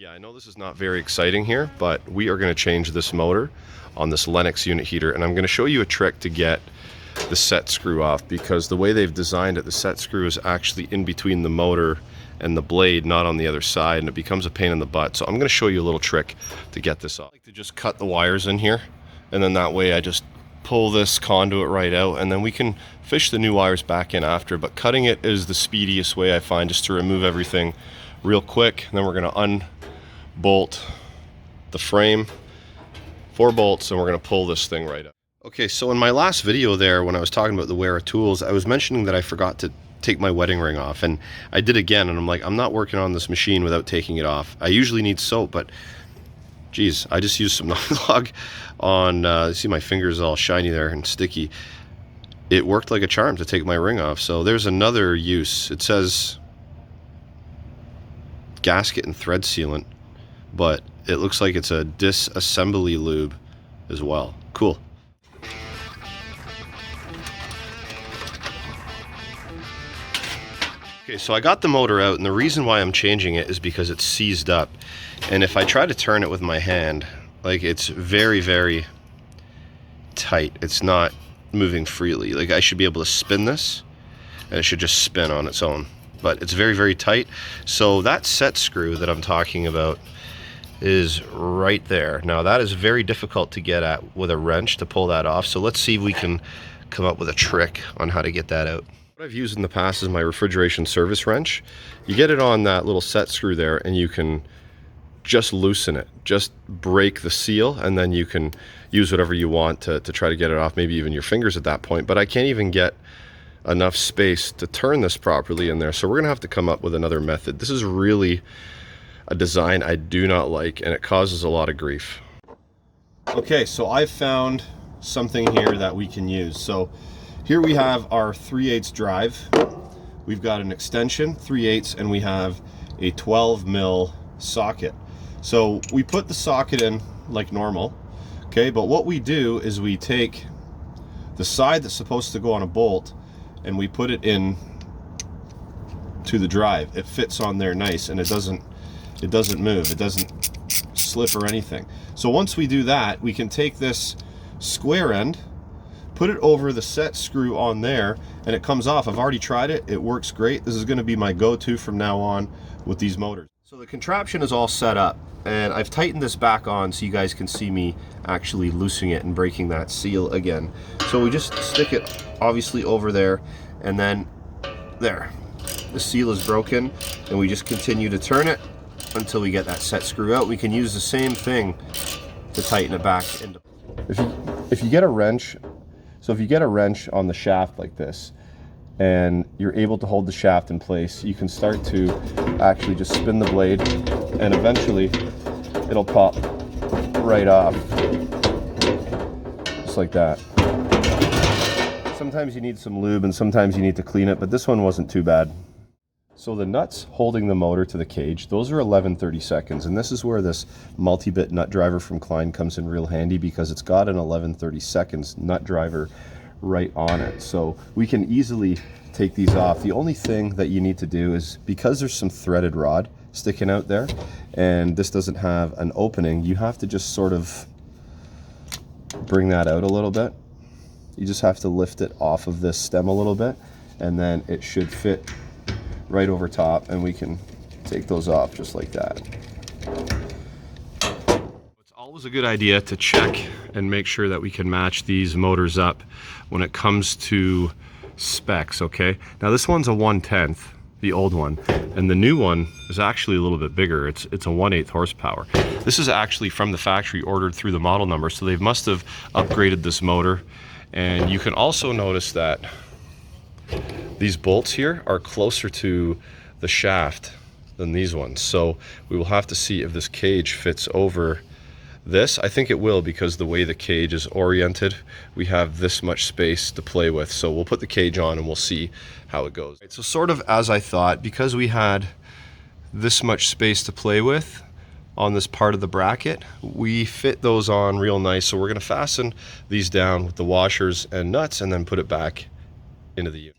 Yeah, I know this is not very exciting here, but we are going to change this motor on this Lennox unit heater, and I'm going to show you a trick to get the set screw off, because the way they've designed it, the set screw is actually in between the motor and the blade, not on the other side, and it becomes a pain in the butt. So I'm going to show you a little trick to get this off. I like to just cut the wires in here, and then that way I just pull this conduit right out, and then we can fish the new wires back in after. But cutting it is the speediest way, I find, just to remove everything real quick. And then we're going to unbolt the frame, 4 bolts, and we're going to pull this thing right up. Okay, so in my last video there, when I was talking about the wear of tools, I was mentioning that I forgot to take my wedding ring off, and I did again, and I'm like, I'm not working on this machine without taking it off. I usually need soap, but geez, I just used some non-log on, see my fingers all shiny there and sticky. It worked like a charm to take my ring off. So there's another use. It says gasket and thread sealant, but it looks like it's a disassembly lube as well. Cool. Okay, so I got the motor out, and the reason why I'm changing it is because it's seized up. And if I try to turn it with my hand, like, it's very, very tight. It's not moving freely. Like, I should be able to spin this, and it should just spin on its own. But it's very, very tight. So that set screw that I'm talking about is right there. Now, that is very difficult to get at with a wrench to pull that off. So let's see if we can come up with a trick on how to get that out. What I've used in the past is my refrigeration service wrench. You get it on that little set screw there, and you can just loosen it, just break the seal, and then you can use whatever you want to try to get it off, maybe even your fingers at that point. But I can't even get enough space to turn this properly in there, so we're gonna have to come up with another method. This is really a design I do not like, and it causes a lot of grief. Okay, so I've found something here that we can use. So here we have our 3/8 drive. We've got an extension, 3/8, and we have a 12 mil socket. So we put the socket in like normal, okay, but what we do is we take the side that's supposed to go on a bolt and we put it in to the drive. It fits on there nice, and it doesn't move, it doesn't slip or anything. So once we do that, we can take this square end, put it over the set screw on there, and it comes off. I've already tried it, it works great. This is going to be my go-to from now on with these motors. So the contraption is all set up, and I've tightened this back on so you guys can see me actually loosening it and breaking that seal again. So we just stick it obviously over there, and then there, the seal is broken, and we just continue to turn it until we get that set screw out. We can use the same thing to tighten it back into. If you get a wrench, so if you get a wrench on the shaft like this, and you're able to hold the shaft in place, you can start to actually just spin the blade, and eventually it'll pop right off, just like that. Sometimes you need some lube and sometimes you need to clean it, but this one wasn't too bad. So the nuts holding the motor to the cage, those are 11/32, and this is where this multi-bit nut driver from Klein comes in real handy, because it's got an 11/32 nut driver right on it. So we can easily take these off. The only thing that you need to do is, because there's some threaded rod sticking out there and this doesn't have an opening, you have to just sort of bring that out a little bit. You just have to lift it off of this stem a little bit, and then it should fit right over top, and we can take those off just like that. It's always a good idea to check and make sure that we can match these motors up when it comes to specs, okay? Now this one's a 1/10, the old one, and the new one is actually a little bit bigger. It's a 1/8 horsepower. This is actually from the factory, ordered through the model number, so they must have upgraded this motor. And you can also notice that these bolts here are closer to the shaft than these ones. So we will have to see if this cage fits over this. I think it will, because the way the cage is oriented, we have this much space to play with. So we'll put the cage on and we'll see how it goes. So sort of as I thought, because we had this much space to play with on this part of the bracket, we fit those on real nice. So we're going to fasten these down with the washers and nuts and then put it back into the unit.